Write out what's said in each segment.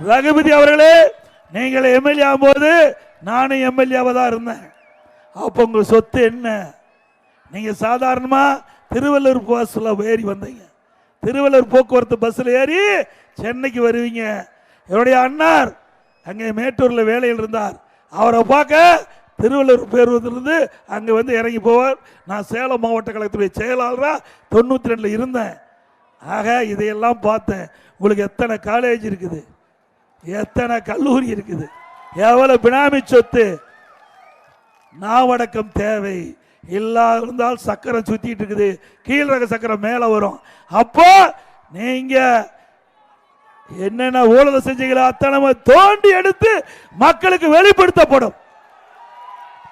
ரகுபதி அவர்களே, நீங்கள் எம்எல்ஏ ஆகும்போது நானும் எம்எல்ஏவாக தான் இருந்தேன். அப்போ உங்கள் சொத்து என்ன? நீங்கள் சாதாரணமாக திருவள்ளூர் பஸ்ஸில் ஏறி வந்தீங்க. திருவள்ளூர் போக்குவரத்து பஸ்ஸில் ஏறி சென்னைக்கு வருவீங்க. என்னுடைய அண்ணார் அங்கே மேட்டூரில் வேலையில் இருந்தார். அவரை பார்க்க திருவள்ளூர் பேருந்திலிருந்து அங்கே வந்து இறங்கி போவார். நான் சேலம் மாவட்ட கழகத்துடைய செயலாளராக 92 இருந்தேன். ஆக இதையெல்லாம் பார்த்தேன். உங்களுக்கு எத்தனை காலேஜ் இருக்குது, எத்தனை கல்லூரி இருக்குது, எவ்வளவு பினாமி சொத்து. நாவடக்கம் தேவை. இருந்தால் சக்கரம் சுத்திட்டு இருக்குது, கீழரக சக்கரம் மேல வரும். அப்போ நீங்க என்னென்ன ஊழல் செஞ்சீங்களோ அத்தனை தோண்டி எடுத்து மக்களுக்கு வெளிப்படுத்தப்படும்.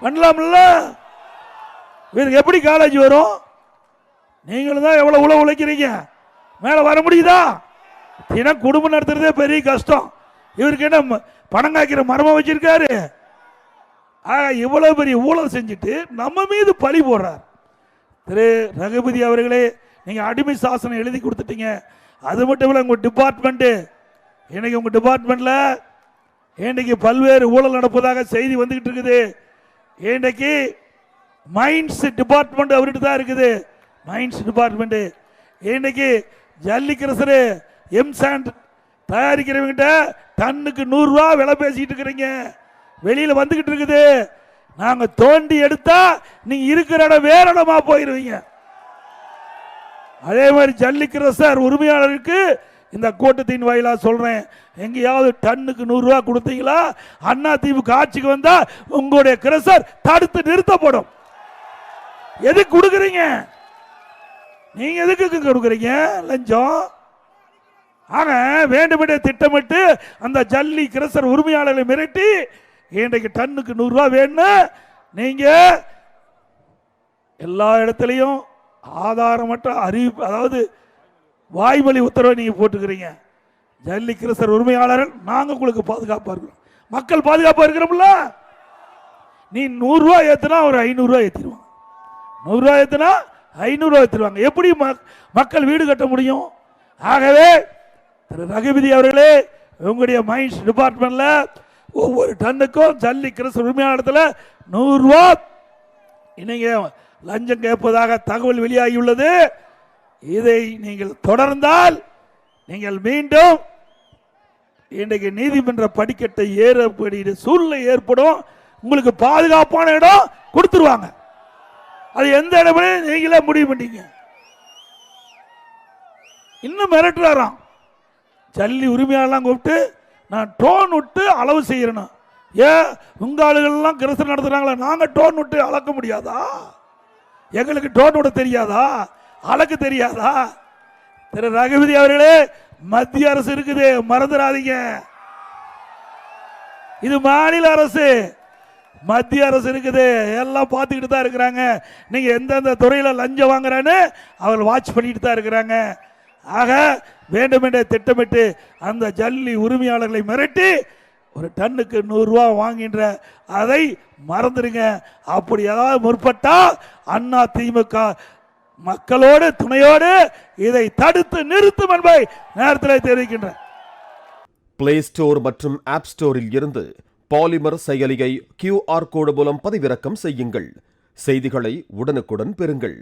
பண்ணலாம்ல? இவருக்கு எப்படி காலேஜ் வரும்? நீங்களும் தான் எவ்வளவு உழவு உழைக்கிறீங்க, மேல வர முடியுதா? தினம் குடும்பம் நடத்துறதே பெரிய கஷ்டம். இவருக்கு என்ன பணம் காய்க்கிற மரமா வச்சிருக்காரு? இவ்வளவு பெரிய ஊழல் செஞ்சுட்டு நம்ம மீது பழி போடுறார். திரு ரகுபதி அவர்களே, நீங்க அடிமை சாசனம் எழுதி கொடுத்துட்டீங்க. அது மட்டும் இல்ல, உங்க டிபார்ட்மெண்ட் இன்னைக்கு உங்க டிபார்ட்மெண்ட்ல இன்னைக்கு பல்வேறு ஊழல் நடப்பதாக செய்தி வந்துகிட்டு இருக்குது. இன்னைக்கு மைன்ஸ் டிபார்ட்மெண்ட் அவர்கிட்ட தான் இருக்குது. மைன்ஸ் டிபார்ட்மெண்ட் இன்னைக்கு ஜல்லிக்கரசர் எம்சாண்ட் தயாரிக்கிறவங்கிட்ட டன்னுக்கு 100 ரூபா விலை பேசிட்டு இருக்கிறீங்க. வெளியில வந்துகிட்டு இருக்குது. நாங்க தோண்டி எடுத்தா நீங்க இருக்கிற இடம் வேற இடமா போயிருவீங்க. அதே மாதிரி ஜல்லிக்கரசர் உரிமையாளருக்கு இந்த கூட்டத்தின் வாயிலா சொல்றேன், எங்கேயாவது டன்னுக்கு 100 ரூபா கொடுத்தீங்களா, அண்ணா திமுக ஆட்சிக்கு வந்தா உங்களுடைய கிரசர் தடுத்து நிறுத்தப்படும். எதுக்கு கொடுக்குறீங்க? நீங்க எதுக்கு கொடுக்குறீங்க லஞ்சம்? ஆக வேண்டுமென்றே திட்டமிட்டு அந்த ஜல்லி கிரசர் உரிமையாளர்களை மிரட்டி இன்றைக்கு டன்னுக்கு 100 ரூபா வேணும். நீங்க எல்லா இடத்துலையும் ஆதாரமற்ற அறிவிப்பு, அதாவது வாய்மொழி உத்தரவை நீங்க போட்டுக்கிறீங்க. ஜல்லி கிரசர் உரிமையாளர்கள் நாங்க உங்களுக்கு பாதுகாப்பா இருக்கிறோம், மக்கள் பாதுகாப்பா இருக்கிறோம்ல. நீ 100 ரூபா ஏத்துனா ஒரு 500 ரூபா ஏத்திடுவாங்க, 100 ரூபா ஏத்துனா 500 ரூபா ஏத்திடுவாங்க. எப்படி மக்கள் வீடு கட்ட முடியும்? ஆகவே திரு ரகுபதி அவர்களே, உங்களுடைய மைன்ஸ் டிபார்ட்மெண்ட்ல ஒவ்வொரு டன்னுக்கும் ஜல்லி கிரசர் உரிமையாளத்தில் 100 ரூபா நீங்க லஞ்சம் கேட்பதாக தகவல் வெளியாகியுள்ளது. இதை நீங்கள் தொடர்ந்தால் நீங்கள் மீண்டும் இன்றைக்கு நீதிமன்ற படிக்கட்டை ஏறக்கூடிய சூழ்நிலை ஏற்படும். உங்களுக்கு பாதுகாப்பான இடம் கொடுத்துருவாங்க. அது எந்த இடமே நீங்களே முடிவு பண்ணீங்க. இன்னும் மிரட்டுறாராம். ஜல்லி உரிமையாளர்லாம் கூப்பிட்டு நான் டோன் விட்டு அளவு செய்யணும். ஏன் உங்க ஆளுகள்லாம் கிரசர் நடத்துறாங்களா, நாங்க டோன் விட்டு அளக்க முடியாதா? எங்களுக்கு டோன் விட தெரியாதா, அளக்க தெரியாதா? திரு ரகுபதி அவர்களே, மத்திய அரசு இருக்குது, மறந்துடாதீங்க. இது மாநில அரசு, மத்திய அரசு இருக்குது, எல்லாம் பார்த்துக்கிட்டு தான் இருக்கிறாங்க. நீங்க எந்தெந்த துறையில லஞ்சம் வாங்குறான்னு அவர் வாட்ச் பண்ணிட்டு தான் இருக்கிறாங்க. ஆக வேண்டுமென்றே திட்டமிட்டு அந்த ஜல்லி உரிமையாளர்களை மிரட்டி ஒரு டன்னுக்கு 100 ரூபா வாங்கின்ற அதை மறந்துடுங்க. அப்படி ஏதாவது முற்பட்டா அண்ணா திமுக மக்களோடு துணையோடு இதை தடுத்து நிறுத்தும் என்பதை நேரத்தில் தெரிவிக்கின்றேன். பிளே ஸ்டோர் மற்றும் ஆப் ஸ்டோரில் இருந்து பாலிமர் செயலியை QR கோடு மூலம் பதிவிறக்கம் செய்யுங்கள். செய்திகளை உடனுக்குடன் பெறுங்கள்.